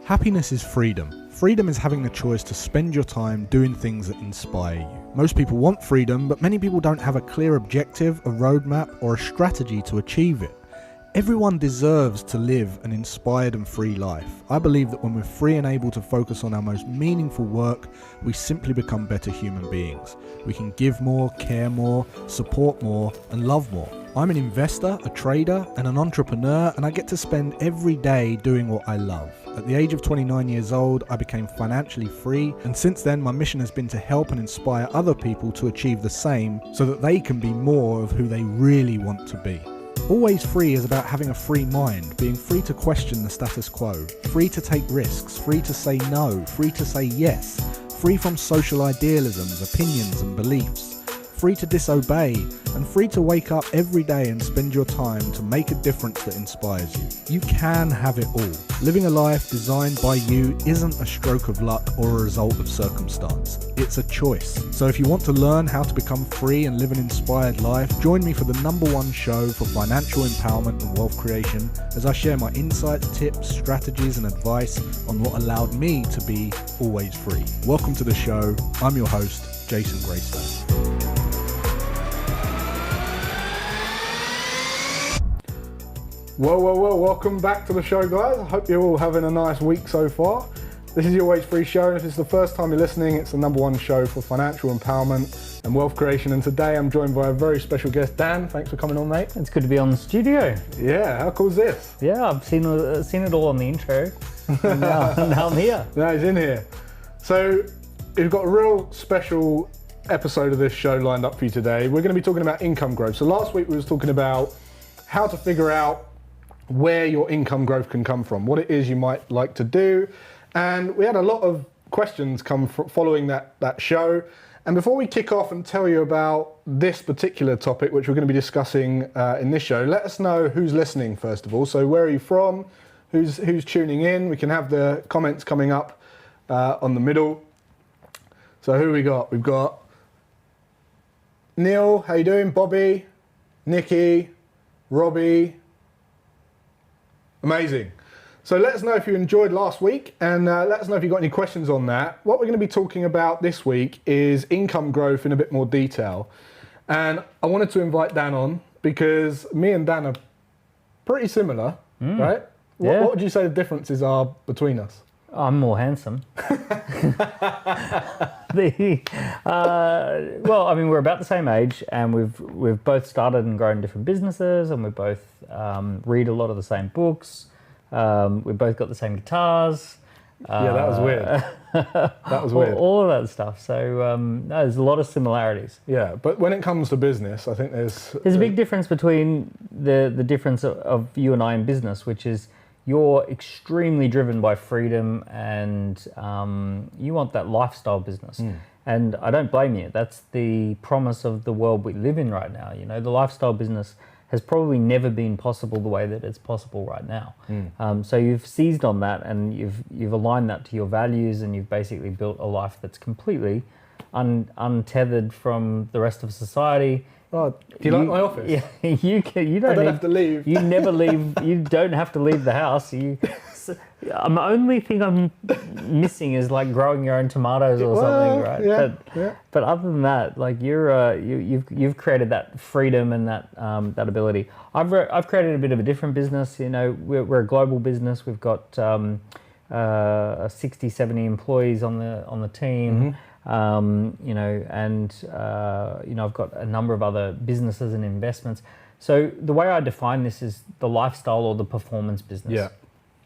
Happiness is freedom. Freedom is having the choice to spend your time doing things that inspire you. Most people want freedom, but many people don't have a clear objective, a roadmap, or a strategy to achieve it. Everyone deserves to live an inspired and free life. I believe that when we're free and able to focus on our most meaningful work, we simply become better human beings. We can give more, care more, support more, and love more. I'm an investor, a trader, and an entrepreneur, and I get to spend every day doing what I love. At the age of 29 years old, I became financially free, and since then my mission has been to help and inspire other people to achieve the same so that they can be more of who they really want to be. Always Free is about having a free mind, being free to question the status quo, free to take risks, free to say no, free to say yes, free from social idealisms, opinions and beliefs, free to disobey, and free to wake up every day and spend your time to make a difference that inspires you. You can have it all. Living a life designed by you isn't a stroke of luck or a result of circumstance. It's a choice. So if you want to learn how to become free and live an inspired life, join me for the #1 show for financial empowerment and wealth creation as I share my insights, tips, strategies and advice on what allowed me to be always free. Welcome to the show. I'm your host, Jason Graystone. Well, welcome back to the show, guys. I hope you're all having a nice week so far. This is your Always Free show, and if it's the first time you're listening, it's the #1 show for financial empowerment and wealth creation, and today I'm joined by a very special guest. Dan, thanks for coming on, mate. It's good to be on the studio. Yeah, how cool is this? Yeah, I've seen it all on the intro, and now I'm here. Now he's in here. So, we've got a real special episode of this show lined up for you today. We're going to be talking about income growth. So last week we was talking about how to figure out where your income growth can come from, what it is you might like to do. And we had a lot of questions come following that show. And before we kick off and tell you about this particular topic, which we're going to be discussing in this show, let us know who's listening first of all. So where are you from? Who's tuning in? We can have the comments coming up on the middle. So who we got? We've got Neil, how you doing? Bobby, Nikki, Robbie. Amazing. So let us know if you enjoyed last week, and let us know if you've got any questions on that. What we're going to be talking about this week is income growth in a bit more detail. And I wanted to invite Dan on because me and Dan are pretty similar, right? Yeah. What would you say the differences are between us? I'm more handsome. Well, I mean, we're about the same age, and we've both started and grown different businesses, and we both read a lot of the same books. We've both got the same guitars. Yeah, that was weird. That was weird. All of that stuff. So no, there's a lot of similarities. Yeah, but when it comes to business, I think there's a big difference between the difference of you and I in business, which is you're extremely driven by freedom, and you want that lifestyle business. And I don't blame you. That's the promise of the world we live in right now. You know, the lifestyle business has probably never been possible the way that it's possible right now. So you've seized on that, and you've aligned that to your values, and you've basically built a life that's completely untethered from the rest of society. Oh, do you like my office? Yeah, you don't have to leave. You never leave. You don't have to leave the house. The only thing I'm missing is like growing your own tomatoes or something, right? Yeah, but other than that, like you've created that freedom and that ability. I've created a bit of a different business. You know, we're a global business. We've got 60, 70 employees on the team. You know, and you know, I've got a number of other businesses and investments. So the way I define this is the lifestyle or the performance business.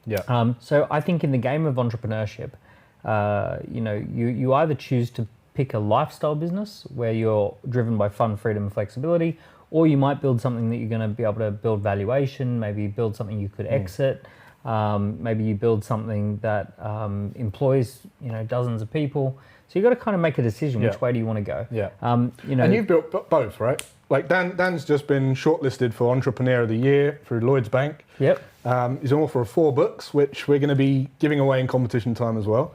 Yeah. So I think in the game of entrepreneurship, you know, you either choose to pick a lifestyle business where you're driven by fun, freedom, and flexibility, or you might build something that you're going to be able to build valuation. Maybe you build something you could exit. Maybe you build something that employs, you know, dozens of people. So you've got to kind of make a decision which way do you want to go. Yeah. You know, and you've built both, right? Like Dan's just been shortlisted for Entrepreneur of the Year through Lloyds Bank. Yep. He's an author of 4 books, which we're going to be giving away in competition time as well.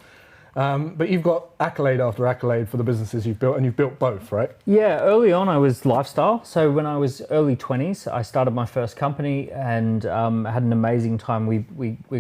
But you've got accolade after accolade for the businesses you've built, and you've built both, right? Yeah, early on I was lifestyle. So when I was early 20s, I started my first company and had an amazing time. We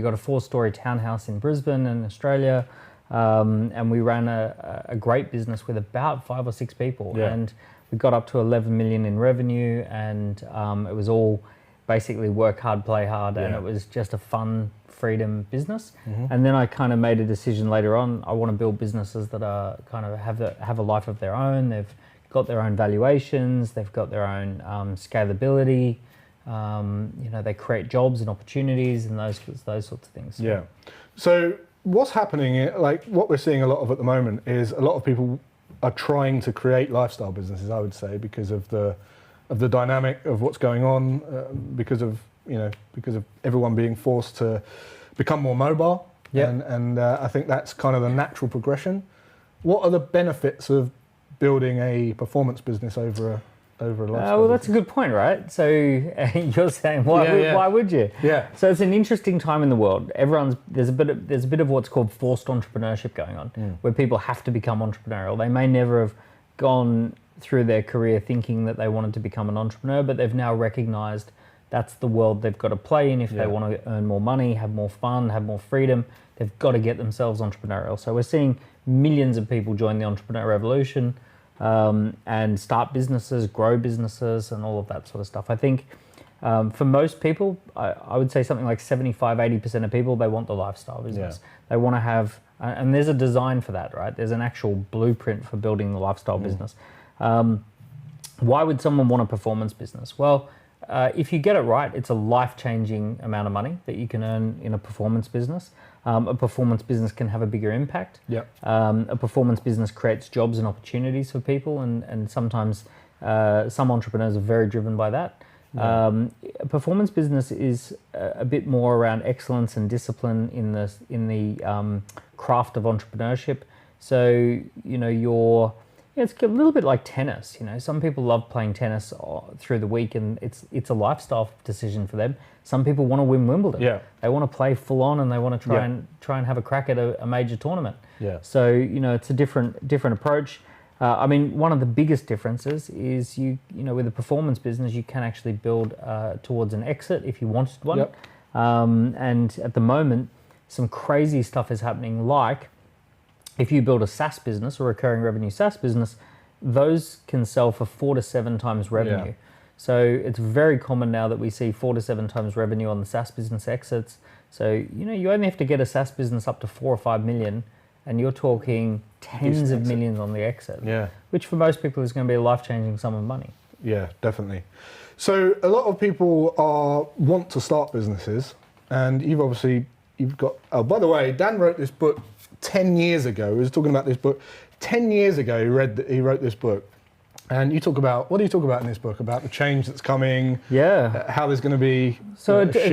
got a 4-story townhouse in Brisbane in Australia, and we ran a great business with about 5 or 6 people. Yeah. And we got up to 11 million in revenue, and it was all basically work hard, play hard, and it was just a fun freedom business. And then I kind of made a decision later on, I want to build businesses that are kind of have a life of their own. They've got their own valuations, they've got their own scalability, they create jobs and opportunities and those sorts of things. Yeah. So what's happening, like what we're seeing a lot of at the moment, is a lot of people are trying to create lifestyle businesses, I would say, because of the dynamic of what's going on, because of everyone being forced to become more mobile. Yeah. And I think that's kind of the natural progression. What are the benefits of building a performance business over a lifestyle well, that's a good point, right? So you're saying why would you? Yeah. So it's an interesting time in the world. There's a bit of what's called forced entrepreneurship going on, where people have to become entrepreneurial. They may never have gone through their career thinking that they wanted to become an entrepreneur, but they've now recognized that's the world they've got to play in if they want to earn more money, have more fun, have more freedom. They've got to get themselves entrepreneurial. So we're seeing millions of people join the entrepreneur revolution and start businesses, grow businesses, and all of that sort of stuff. I think for most people, I would say something like 75-80% of people, they want the lifestyle business. They want to have, and there's a design for that, right? There's an actual blueprint for building the lifestyle business. Why would someone want a performance business? Well, if you get it right, it's a life-changing amount of money that you can earn in a performance business. A performance business can have a bigger impact. Yep. A performance business creates jobs and opportunities for people, and sometimes some entrepreneurs are very driven by that. A performance business is a bit more around excellence and discipline in the craft of entrepreneurship. So it's a little bit like tennis. Some people love playing tennis through the week, and it's a lifestyle decision for them. Some people want to win Wimbledon. Yeah. They want to play full on, and they want to try and have a crack at a major tournament. Yeah. So it's a different approach. One of the biggest differences is with a performance business, you can actually build towards an exit if you wanted one. Yep. And at the moment, some crazy stuff is happening, like if you build a SaaS business, a recurring revenue SaaS business, those can sell for 4 to 7 times revenue. Yeah. So it's very common now that we see 4 to 7 times revenue on the SaaS business exits. So, you only have to get a SaaS business up to 4 or 5 million, and you're talking tens of millions on the exit, which for most people is going to be a life-changing sum of money. Yeah, definitely. So a lot of people want to start businesses, and you've got, oh, by the way, Dan wrote this book 10 years ago. He was talking about this book 10 years ago. He wrote this book, and what do you talk about in this book? About the change that's coming, how there's going to be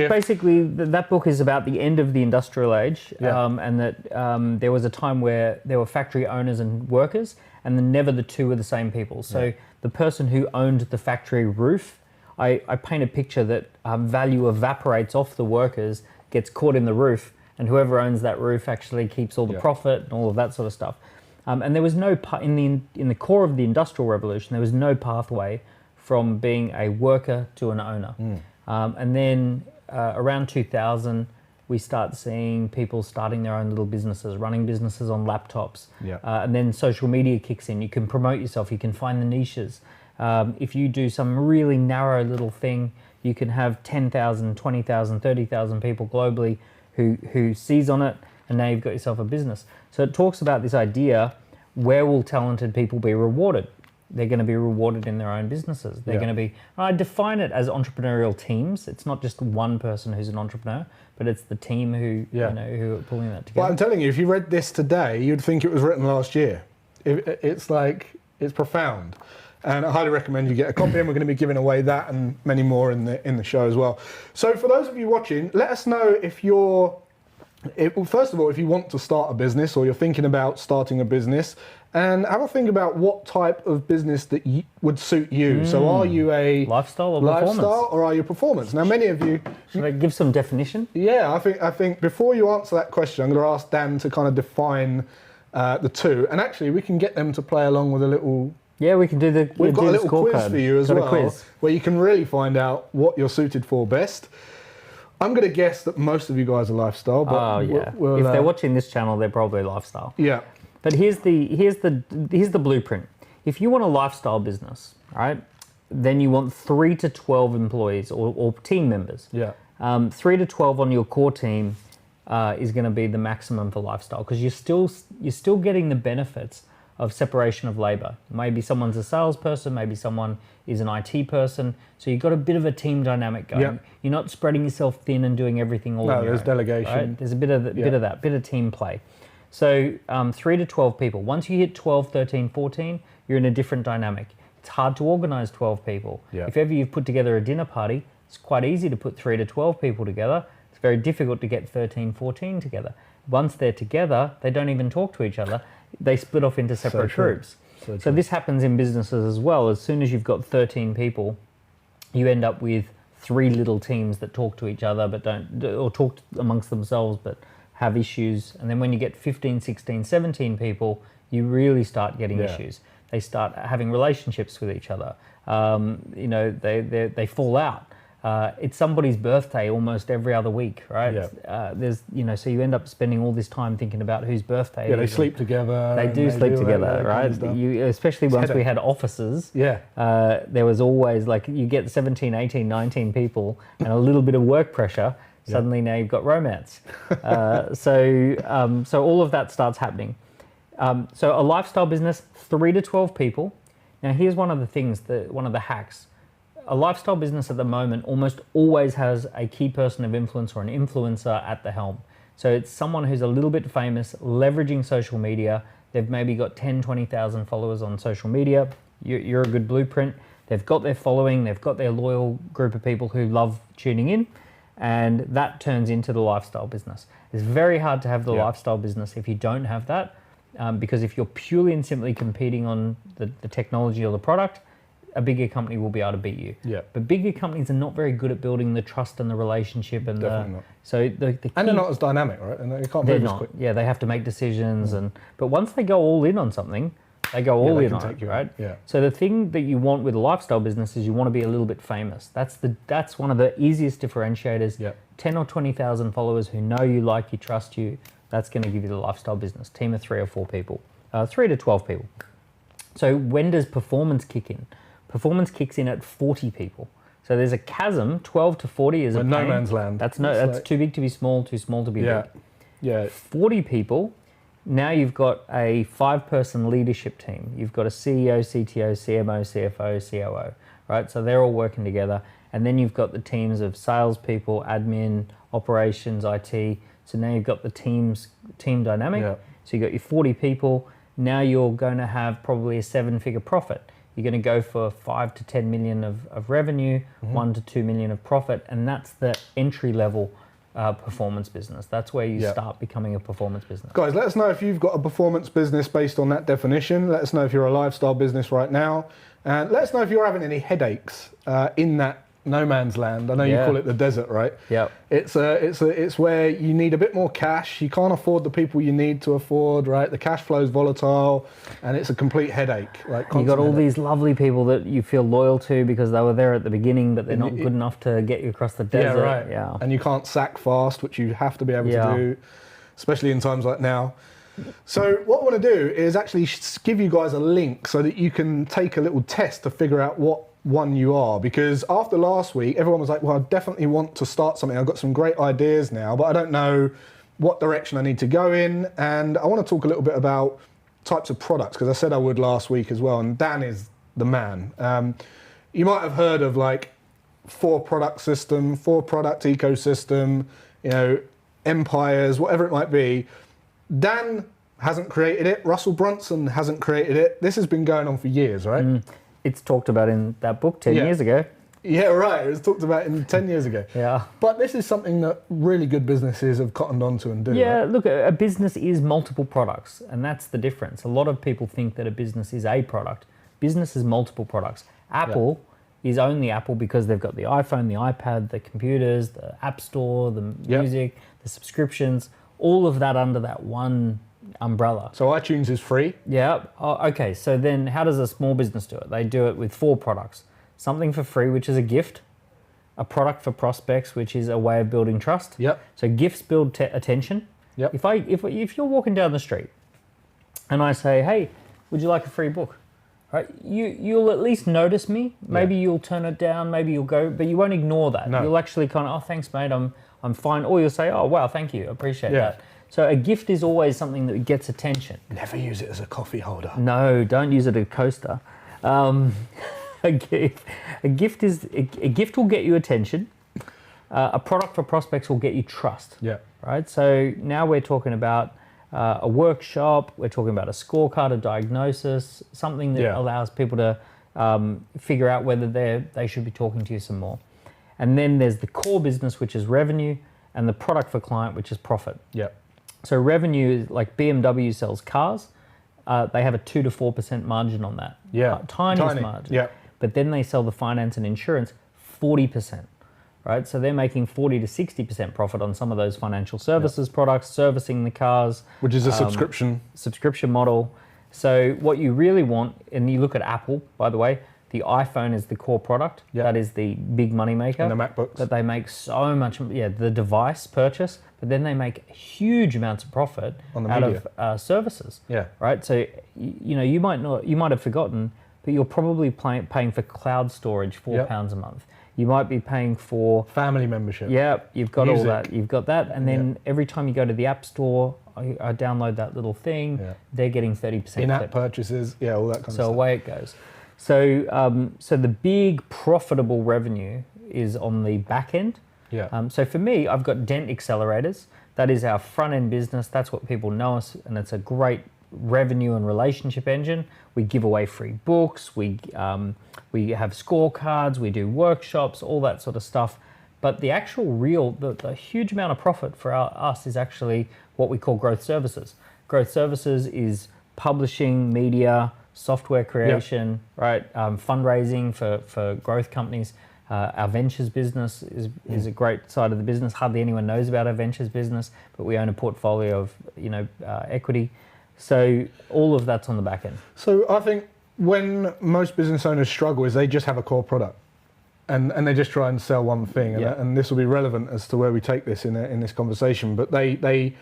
basically that book is about the end of the industrial age, and that there was a time where there were factory owners and workers, and then never the two were the same people. So the person who owned the factory roof, I paint a picture that value evaporates off the workers, gets caught in the roof, and whoever owns that roof actually keeps all the profit and all of that sort of stuff. And there was no in the core of the Industrial Revolution, there was no pathway from being a worker to an owner. And then around 2000, we start seeing people starting their own little businesses, running businesses on laptops. And then social media kicks in. You can promote yourself. You can find the niches. If you do some really narrow little thing, you can have 10,000, 20,000, 30,000 people globally who seize on it, and now you've got yourself a business. So it talks about this idea, where will talented people be rewarded? They're going to be rewarded in their own businesses. They're going to be, I define it as entrepreneurial teams. It's not just one person who's an entrepreneur, but it's the team who who are pulling that together. Well, I'm telling you, if you read this today, you'd think it was written last year. It's profound. And I highly recommend you get a copy, and we're going to be giving away that and many more in the show as well. So for those of you watching, let us know first of all, if you want to start a business or you're thinking about starting a business, and have a think about what type of business that would suit you. So are you a lifestyle or are you performance? Now, many of you... Should I give some definition? Yeah, I think before you answer that question, I'm going to ask Dan to kind of define the two, and actually we can get them to play along with a little. Yeah, we can do the. We've got do a the little quiz scorecard. for you as Got well, a quiz. where you can really find out what you're suited for best. I'm going to guess that most of you guys are lifestyle, but Oh yeah. we'll, if they're watching this channel, they're probably lifestyle. yeah, But here's the blueprint. If you want a lifestyle business, right, then you want 3 to 12 employees or team members. yeah, 3 to 12 on your core team is going to be the maximum for lifestyle, because you're still getting the benefits of separation of labor. Maybe someone's a salesperson, maybe someone is an IT person. So you've got a bit of a team dynamic going. Yep. You're not spreading yourself thin and doing everything all on your there's own, delegation. right? There's a bit of that, bit of team play. So 3 to 12 people. Once you hit 12, 13, 14, you're in a different dynamic. It's hard to organize 12 people. Yeah. If ever you've put together a dinner party, it's quite easy to put 3 to 12 people together. It's very difficult to get 13, 14 together. Once they're together, they don't even talk to each other. They split off into separate groups. So this happens in businesses as well. As soon as you've got 13 people, you end up with 3 little teams that talk to each other but don't, or talk amongst themselves but have issues. And then when you get 15, 16, 17 people, you really start getting issues. They start having relationships with each other. They fall out. It's somebody's birthday almost every other week, right? Yeah. So you end up spending all this time thinking about whose birthday. Yeah, they sleep together. They do sleep together, right? Especially once we had offices. Yeah. There was always you get 17, 18, 19 people and a little bit of work pressure. Suddenly now you've got romance. So all of that starts happening. So a lifestyle business, 3 to 12 people. Now here's one of the things, one of the hacks. A lifestyle business at the moment almost always has a key person of influence or an influencer at the helm. So it's someone who's a little bit famous, leveraging social media. They've maybe got 10, 20,000 followers on social media. You're a good blueprint. They've got their following. They've got their loyal group of people who love tuning in. And that turns into the lifestyle business. It's very hard to have the lifestyle business if you don't have that. Because if you're purely and simply competing on the technology or the product, a bigger company will be able to beat you. Yeah. But bigger companies are not very good at building the trust and the relationship and Definitely not. So the key, and they're not as dynamic, right? And they can't move as quick. Yeah, they have to make decisions but once they go all in on something, they go all in on it, right? Yeah. So the thing that you want with a lifestyle business is you want to be a little bit famous. That's one of the easiest differentiators. Yeah. 10 or 20,000 followers who know you, like you, trust you. That's going to give you the lifestyle business. Team of 3 or 4 people, 3 to 12 people. So when does performance kick in? Performance kicks in at 40 people. So there's a chasm. 12 to 40 is a pain. No man's land. That's too big to be small, too small to be big. Yeah. 40 people. Now you've got a 5-person leadership team. You've got a CEO, CTO, CMO, CFO, COO, right? So they're all working together. And then you've got the teams of salespeople, admin, operations, IT. So now you've got the team dynamic. Yeah. So you've got your 40 people. Now you're going to have probably a 7-figure profit. You're going to go for 5 to 10 million of revenue, 1 to 2 million of profit, and that's the entry level performance business. That's where you start becoming a performance business. Guys, let us know if you've got a performance business based on that definition. Let us know if you're a lifestyle business right now, and let us know if you're having any headaches in that no man's land. I know you call it the desert, right? Yeah. It's where you need a bit more cash. You can't afford the people you need to afford, right? The cash flow is volatile, and it's a complete headache. Like you got all these lovely people that you feel loyal to because they were there at the beginning, but they're not good enough to get you across the desert. Yeah, right. Yeah. And you can't sack fast, which you have to be able to do, especially in times like now. So what I want to do is actually give you guys a link so that you can take a little test to figure out what one you are, because after last week everyone was like, well, I definitely want to start something. I've got some great ideas now, but I don't know what direction I need to go in. And I want to talk a little bit about types of products, because I said I would last week as well, and Dan is the man. You might have heard of 4-product system, 4-product ecosystem, empires, whatever it might be. Dan hasn't created it. Russell Brunson hasn't created it. This has been going on for years, right? It's talked about in that book 10 years ago. Yeah, right. It was talked about in 10 years ago. Yeah. But this is something that really good businesses have cottoned onto and do. Yeah, right? Look, a business is multiple products, and that's the difference. A lot of people think that a business is a product. Business is multiple products. Apple is only Apple because they've got the iPhone, the iPad, the computers, the App Store, the music, the subscriptions, all of that under that one umbrella. So iTunes is free. Yeah. Oh, okay. So then how does a small business do it? They do it with 4 products. Something for free, which is a gift. A product for prospects, which is a way of building trust. Yep. So gifts build attention. Yep. If you're walking down the street and I say, hey, would you like a free book? Right? You'll at least notice me. Maybe you'll turn it down. Maybe you'll go, but you won't ignore that. No. You'll actually kind of, oh, thanks, mate. I'm fine. Or you'll say, oh, wow, thank you. Appreciate that. So a gift is always something that gets attention. Never use it as a coffee holder. No, don't use it as a coaster. A gift will get you attention. A product for prospects will get you trust. Yeah. Right. So now we're talking about a workshop. We're talking about a scorecard, a diagnosis, something that allows people to figure out whether they should be talking to you some more. And then there's the core business, which is revenue, and the product for client, which is profit. Yeah. So revenue is like BMW sells cars. They have a 2 to 4% margin on that. Yeah. Tiny margin. Yeah. But then they sell the finance and insurance 40%. Right, so they're making 40 to 60% profit on some of those financial services products, servicing the cars, which is a subscription model. So what you really want, and you look at Apple, by the way, the iPhone is the core product. Yeah. That is the big money maker. And the MacBooks. That they make so much, the device purchase, but then they make huge amounts of profit out of services. Yeah. Right, so you might have forgotten, but you're probably paying for cloud storage £4 a month. You might be paying for family membership. Yeah, you've got music. all that. You've got that, and then every time you go to the App Store, I download that little thing. Yeah. They're getting 30% in-app purchases. Yeah, all that kind of stuff. So away it goes. So so the big profitable revenue is on the back end. Yeah. So for me, I've got Dent Accelerators. That is our front end business. That's what people know us, and it's a great revenue and relationship engine. We give away free books. We have scorecards. We do workshops, all that sort of stuff. But the actual the huge amount of profit for us is actually what we call growth services. Growth services is publishing, media, software creation, right? Fundraising for growth companies. Our ventures business is a great side of the business. Hardly anyone knows about our ventures business, but we own a portfolio of equity. So all of that's on the back end. So I think when most business owners struggle is they just have a core product and they just try and sell one thing. And this will be relevant as to where we take this in this conversation. But they're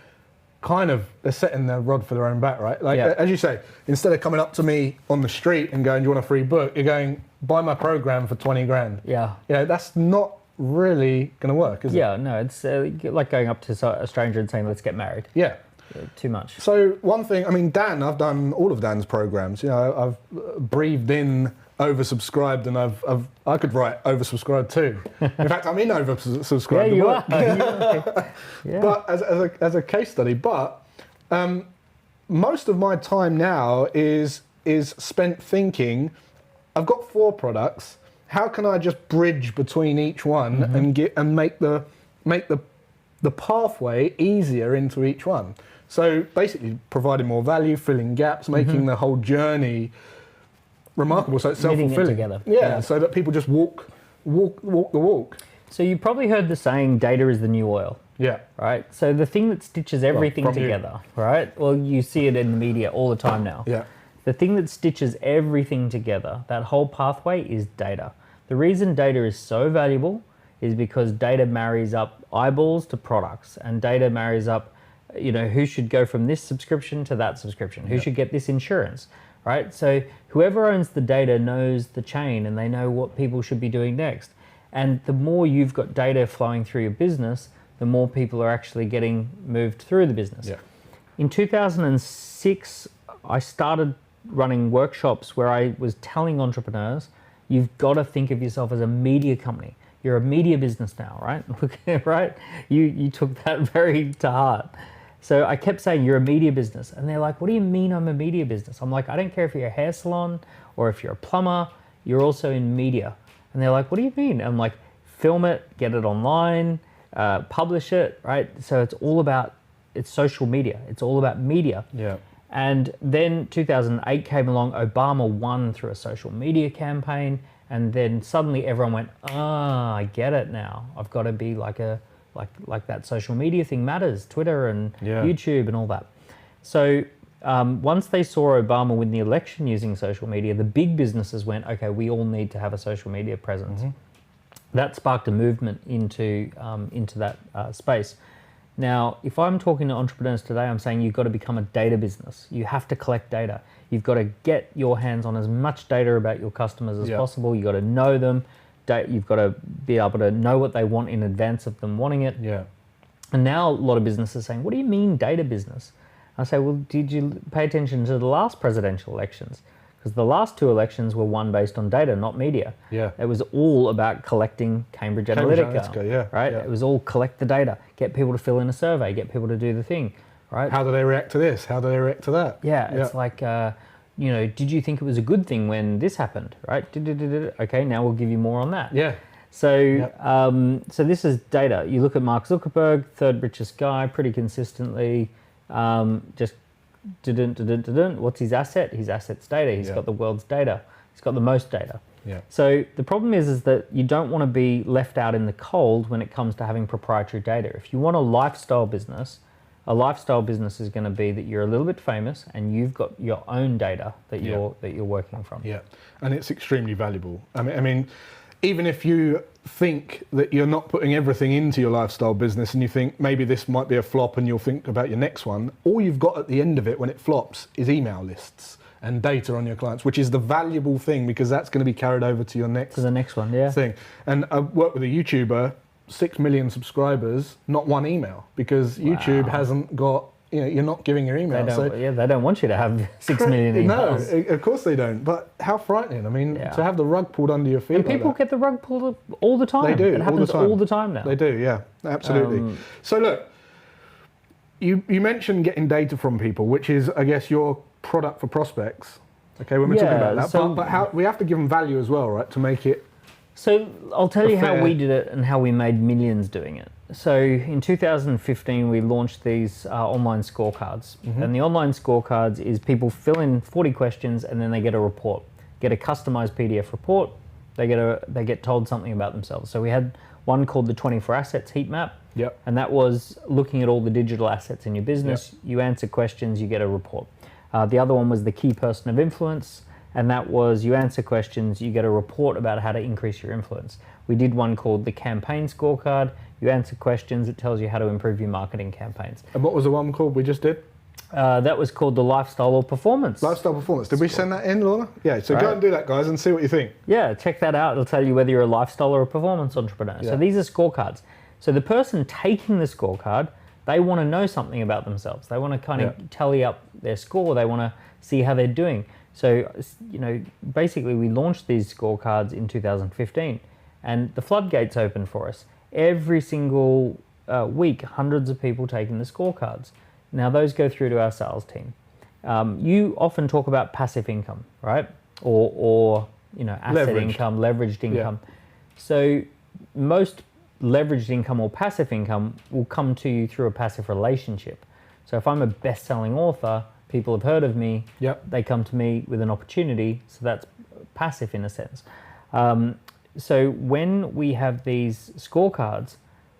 setting their rod for their own back, right? Like as you say, instead of coming up to me on the street and going, do you want a free book? You're going, buy my program for 20 grand. Yeah. That's not really going to work, is it? Yeah, no, it's like going up to a stranger and saying, let's get married. Yeah. Too much. So one thing, Dan, I've done all of Dan's programs. I've breathed in oversubscribed, and I could write oversubscribed too. In fact, I'm in oversubscribed. Yeah, you are. Yeah. But as a case study, most of my time now is spent thinking, I've got 4 products. How can I just bridge between each one and make the pathway easier into each one? So basically providing more value, filling gaps, making the whole journey remarkable, so it's self-fulfilling. Together. Yeah, so that people just walk the walk. So you probably heard the saying, data is the new oil. Yeah. Right? So the thing that stitches everything together, right? Well, you see it in the media all the time now. Yeah. The thing that stitches everything together, that whole pathway, is data. The reason data is so valuable is because data marries up eyeballs to products, and data marries up who should go from this subscription to that subscription, who should get this insurance, right? So whoever owns the data knows the chain, and they know what people should be doing next. And the more you've got data flowing through your business, the more people are actually getting moved through the business. Yeah. In 2006, I started running workshops where I was telling entrepreneurs, you've got to think of yourself as a media company. You're a media business now, right? Right? You took that very to heart. So I kept saying, you're a media business. And they're like, what do you mean I'm a media business? I'm like, I don't care if you're a hair salon or if you're a plumber, you're also in media. And they're like, what do you mean? I'm like, film it, get it online, publish it, right? So it's social media. It's all about media. Yeah. And then 2008 came along, Obama won through a social media campaign. And then suddenly everyone went, I get it now. I've got to be like that social media thing matters, Twitter and YouTube and all that. So once they saw Obama win the election using social media, the big businesses went, okay, we all need to have a social media presence. That sparked a movement into that space. Now, if I'm talking to entrepreneurs today, I'm saying you've got to become a data business. You have to collect data. You've got to get your hands on as much data about your customers as possible. You've got to know them. You've got to be able to know what they want in advance of them wanting it. Yeah. And now a lot of businesses are saying, what do you mean data business? I say, well, did you pay attention to the last presidential elections? Because the last 2 elections were won based on data, not media. Yeah. It was all about collecting Cambridge Analytica, right? It was all collect the data, get people to fill in a survey, get people to do the thing, right? How do they react to this? How do they react to that? Yeah, it's like, did you think it was a good thing when this happened, right? Okay, now we'll give you more on that. Yeah. So, so this is data. You look at Mark Zuckerberg, 3rd richest guy, pretty consistently, just what's his asset? His asset's data. He's got the world's data. He's got the most data. Yeah. So the problem is that you don't want to be left out in the cold when it comes to having proprietary data. If you want a lifestyle business is going to be that you're a little bit famous and you've got your own data that you're working from. Yeah, and it's extremely valuable. I mean, even if you think that you're not putting everything into your lifestyle business and you think maybe this might be a flop and you'll think about your next one, all you've got at the end of it when it flops is email lists and data on your clients, which is the valuable thing because that's going to be carried over to your next one, thing. And I worked with a YouTuber, 6 million subscribers, not one email because YouTube hasn't got, you're not giving your email. They don't want you to have 6 million emails. No, of course they don't. But how frightening. I mean, to have the rug pulled under your feet. And people get the rug pulled all the time. They do. It happens all the time now. They do, yeah, absolutely. So look, you mentioned getting data from people, which is, I guess, your product for prospects. Okay, when we're talking about that. So, but how we have to give them value as well, right, to make it. So I'll tell you how we did it and how we made millions doing it. So in 2015, we launched these online scorecards. And the online scorecards is people fill in 40 questions and then they get a report, get a customized PDF report. They get told something about themselves. So we had one called the 24 assets heat map. Yep. And that was looking at all the digital assets in your business. Yep. You answer questions, you get a report. The other one was the key person of influence. And that was you answer questions, you get a report about how to increase your influence. We did one called the campaign scorecard. You answer questions, it tells you how to improve your marketing campaigns. And what was the one called we just did? That was called the lifestyle or performance. Lifestyle performance. Did we send that in, Lorna? Yeah, so go and do that, guys, and see what you think. Yeah, check that out. It'll tell you whether you're a lifestyle or a performance entrepreneur. Yeah. So these are scorecards. So the person taking the scorecard, they want to know something about themselves. They want to kind of tally up their score. They want to see how they're doing. So, basically we launched these scorecards in 2015 and the floodgates opened for us. Every single week, hundreds of people taking the scorecards. Now those go through to our sales team. You often talk about passive income, right? Or asset income, leveraged income. Yeah. So most leveraged income or passive income will come to you through a passive relationship. So if I'm a best-selling author, people have heard of me, they come to me with an opportunity, so that's passive in a sense. So when we have these scorecards,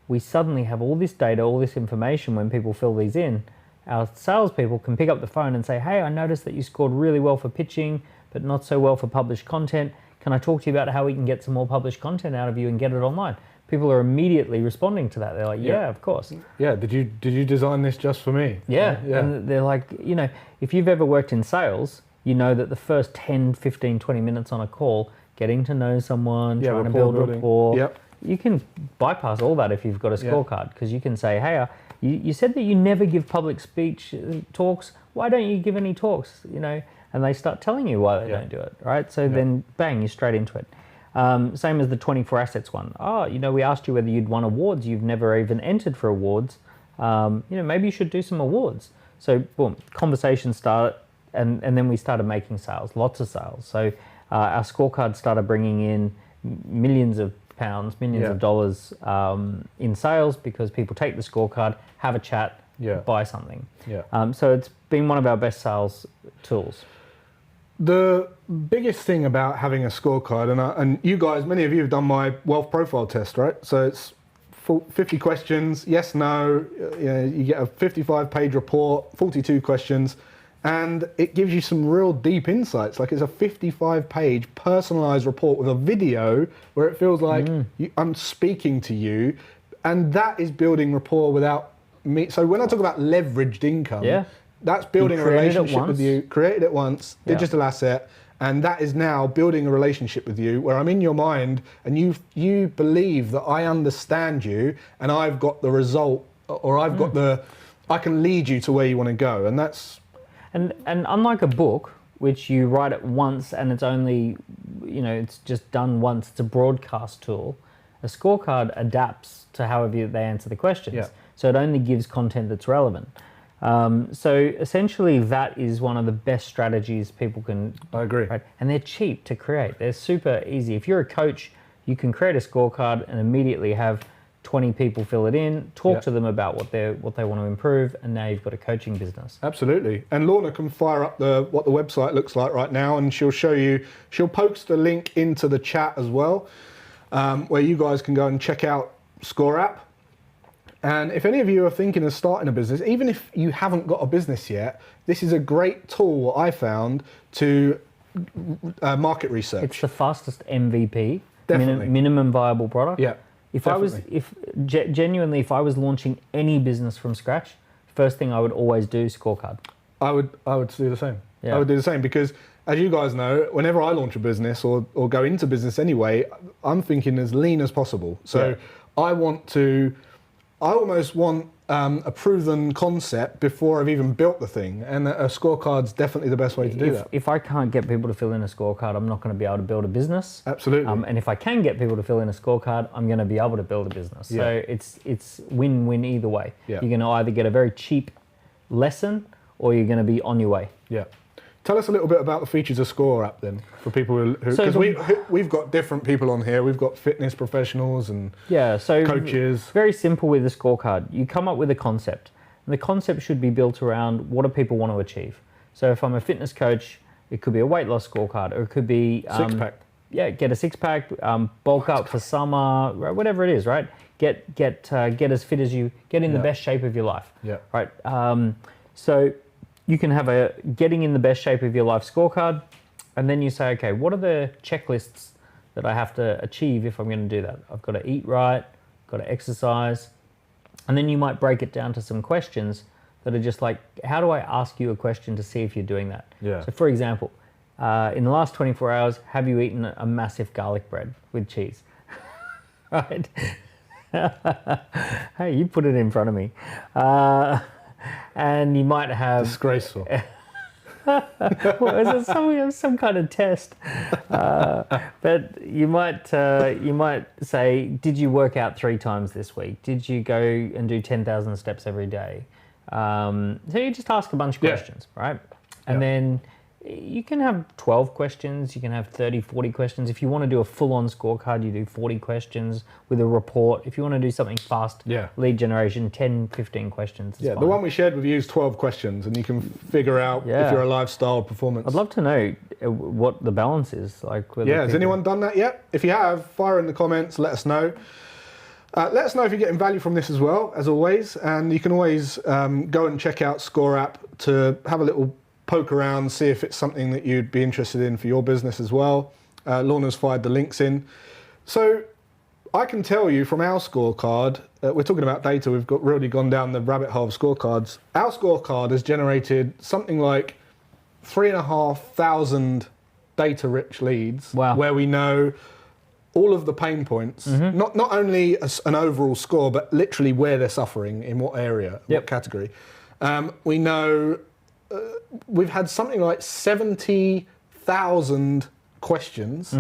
we suddenly have all this data, all this information when people fill these in. Our salespeople can pick up the phone and say, hey, I noticed that you scored really well for pitching, but not so well for published content. Can I talk to you about how we can get some more published content out of you and get it online? People are immediately responding to that. They're like, yeah, of course. Yeah, did you design this just for me? Yeah, and they're like, if you've ever worked in sales, you know that the first 10, 15, 20 minutes on a call, getting to know someone, trying to build rapport, you can bypass all that if you've got a scorecard because you can say, hey, you said that you never give public speech talks. Why don't you give any talks? And they start telling you why they don't do it, right? So then, bang, you're straight into it. Same as the 24 assets one. We asked you whether you'd won awards. You've never even entered for awards. Maybe you should do some awards. So, boom, conversation started, and then we started making sales, lots of sales. So our scorecard started bringing in millions of pounds, millions of dollars in sales because people take the scorecard, have a chat, buy something. So it's been one of our best sales tools. The biggest thing about having a scorecard, and you guys, many of you have done my wealth profile test, right? So it's 50 questions, yes, no. You get a 55-page report, 42 questions, and it gives you some real deep insights. Like, it's a 55-page personalised report with a video where it feels like I'm speaking to you, and that is building rapport without me. So when I talk about leveraged income, that's building a relationship with you, created it once, digital asset, and that is now building a relationship with you where I'm in your mind and you believe that I understand you and I've got the result, or I've got I can lead you to where you want to go. And that's... And unlike a book, which you write it once and it's only, it's just done once, it's a broadcast tool, a scorecard adapts to however they answer the questions. Yeah. So it only gives content that's relevant. So essentially that is one of the best strategies people can... I agree. Right? And they're cheap to create. They're super easy. If you're a coach, you can create a scorecard and immediately have 20 people fill it in, talk to them about what they want to improve, and now you've got a coaching business. Absolutely. And Lorna can fire up what the website looks like right now, and she'll post a link into the chat as well, where you guys can go and check out Scoreapp. And if any of you are thinking of starting a business, even if you haven't got a business yet, this is a great tool I found to market research. It's the fastest MVP, Definitely. Minimum viable product. Yeah. If I was launching any business from scratch, first thing I would always do scorecard. I would do the same. Yeah. I would do the same because, as you guys know, whenever I launch a business or go into business anyway, I'm thinking as lean as possible. So I almost want a proven concept before I've even built the thing, and a scorecard's definitely the best way to do that. If I can't get people to fill in a scorecard, I'm not going to be able to build a business. Absolutely. And if I can get people to fill in a scorecard, I'm going to be able to build a business. Yeah. So it's win-win either way. Yeah. You're going to either get a very cheap lesson, or you're going to be on your way. Yeah. Tell us a little bit about the features of Scoreapp then, for people who because we've got different people on here. We've got fitness professionals and coaches. Very simple with the scorecard. You come up with a concept, and the concept should be built around what do people want to achieve. So if I'm a fitness coach, it could be a weight loss scorecard, or it could be six-pack. Yeah, get a six-pack, bulk up for summer, whatever it is, right? Get as fit as you, get in the best shape of your life. Yeah. Right. So you can have a getting in the best shape of your life scorecard, and then you say, okay, what are the checklists that I have to achieve if I'm going to do that? I've got to eat right, got to exercise, and then you might break it down to some questions that are just like, how do I ask you a question to see if you're doing that? Yeah. So for example, in the last 24 hours, have you eaten a massive garlic bread with cheese? Right? Hey, you put it in front of me. And you might have... Disgraceful. Well, is it some kind of test? But you might say, did you work out 3 times this week? Did you go and do 10,000 steps every day? So you just ask a bunch of questions, right? And then you can have 12 questions, you can have 30, 40 questions. If you want to do a full-on scorecard, you do 40 questions with a report. If you want to do something fast, lead generation, 10, 15 questions. Yeah, the one we shared with you is 12 questions, and you can figure out if you're a lifestyle performance. I'd love to know what the balance is. Has anyone done that yet? If you have, fire in the comments, let us know. Let us know if you're getting value from this as well, as always. And you can always go and check out Scoreapp to have a little poke around, see if it's something that you'd be interested in for your business as well. Lorna's fired the links in. So I can tell you from our scorecard, we're talking about data, we've really gone down the rabbit hole of scorecards. Our scorecard has generated something like 3,500 data-rich leads, where we know all of the pain points, not only an overall score, but literally where they're suffering, in what area, what category. We know we've had something like 70,000 questions,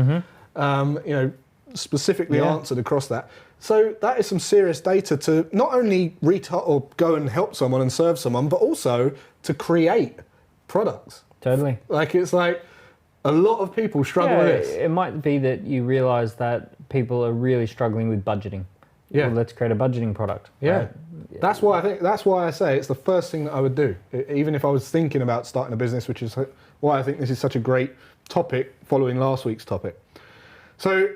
specifically answered across that. So that is some serious data to not only or go and help someone and serve someone, but also to create products. Totally. It's like a lot of people struggle with this. It might be that you realize that people are really struggling with budgeting. Yeah. Well, let's create a budgeting product. Yeah. Right? That's why I say it's the first thing that I would do, even if I was thinking about starting a business, which is why I think this is such a great topic following last week's topic. So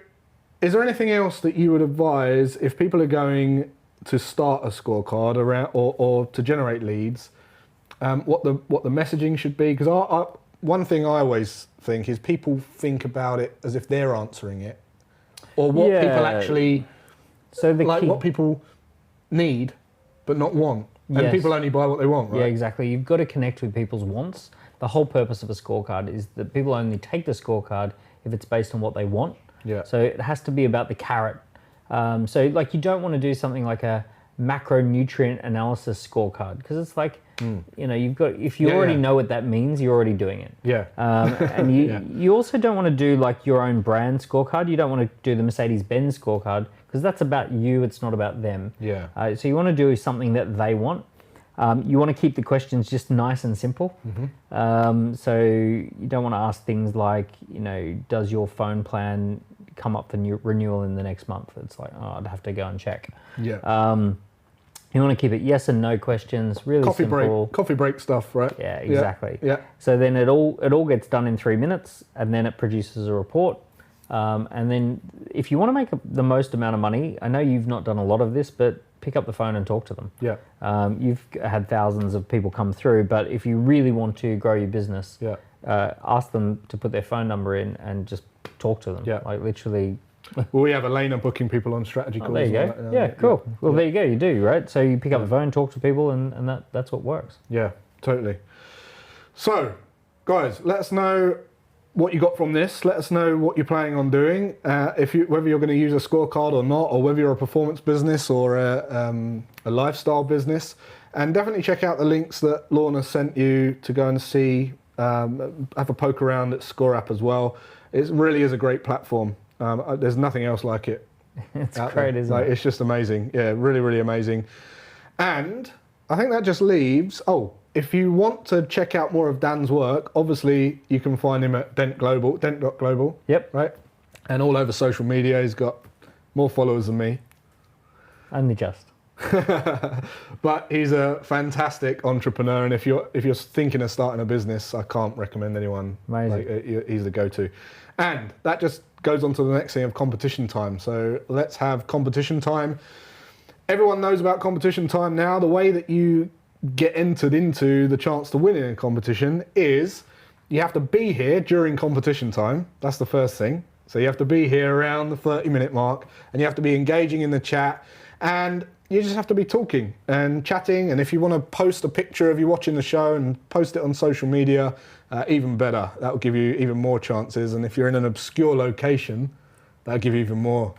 Is there anything else that you would advise if people are going to start a scorecard around or to generate leads? What the messaging should be? Because one thing I always think is people think about it as if they're answering it, or what people actually what people need but not want, and people only buy what they want, right? Yeah, exactly. You've got to connect with people's wants. The whole purpose of a scorecard is that people only take the scorecard if it's based on what they want. Yeah. So it has to be about the carrot. So like you don't want to do something like a macronutrient analysis scorecard, because it's like, you know, if you already know what that means, you're already doing it. Yeah. And you also don't want to do like your own brand scorecard. You don't want to do the Mercedes-Benz scorecard, because that's about you. It's not about them. Yeah. So you want to do something that they want. You want to keep the questions just nice and simple. So you don't want to ask things like, you know, does your phone plan come up for renewal in the next month? It's like, oh, I'd have to go and check. Yeah. You want to keep it yes and no questions, really simple. Coffee break stuff, right? Yeah, exactly. Yeah. So then it all gets done in 3 minutes, and then it produces a report. And then if you want to make the most amount of money, I know you've not done a lot of this, but pick up the phone and talk to them. Yeah. You've had thousands of people come through, but if you really want to grow your business, ask them to put their phone number in and just talk to them. Yeah. Like literally. Well, we have Elena booking people on strategy calls. There you go. Yeah, cool. Well, there you go. You do, right? So you pick up the phone, talk to people, and that's what works. Yeah, totally. So, guys, let us know what you got from this. Let us know what you're planning on doing. Whether you're going to use a scorecard or not, or whether you're a performance business or a lifestyle business. And definitely check out the links that Lorna sent you to go and see. Have a poke around at Scoreapp as well. It really is a great platform. There's nothing else like it. It's great, isn't it? It's just amazing. Yeah, really, really amazing. And I think that just leaves, if you want to check out more of Dan's work, obviously you can find him at dent.global. Yep. Right? And all over social media, he's got more followers than me. Only just. But he's a fantastic entrepreneur, and if you're thinking of starting a business, I can't recommend anyone. Amazing. He's the go-to. And that just goes on to the next thing of competition time. So let's have competition time. Everyone knows about competition time now. The way that you get entered into the chance to win in a competition is you have to be here during competition time. That's the first thing. So you have to be here around the 30-minute mark, and you have to be engaging in the chat, and you just have to be talking and chatting. And if you want to post a picture of you watching the show and post it on social media, even better. That will give you even more chances. And if you're in an obscure location, that'll give you even more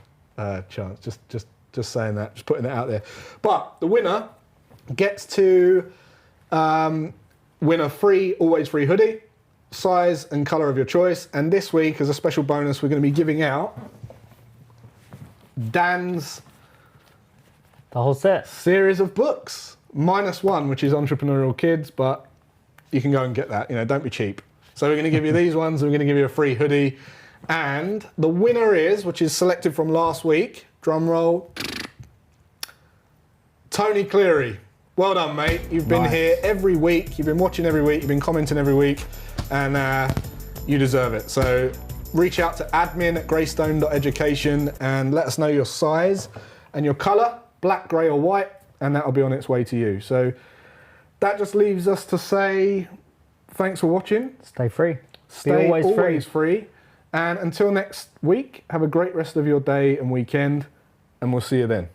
chance. Just saying that, just putting it out there. But the winner gets to win a always free hoodie, size and colour of your choice. And this week, as a special bonus, we're going to be giving out Dan's the whole set series of books, -1, which is Entrepreneurial Kids, but you can go and get that. Don't be cheap. So we're going to give you these ones. We're going to give you a free hoodie, and the winner is, which is selected from last week. Drum roll. Tony Cleary. Well done, mate. You've been here every week. You've been watching every week. You've been commenting every week, and you deserve it. So reach out to admin@graystone.education and let us know your size and your colour, black, grey or white, and that'll be on its way to you. So that just leaves us to say thanks for watching. Stay free. Stay always free. And until next week, have a great rest of your day and weekend, and we'll see you then.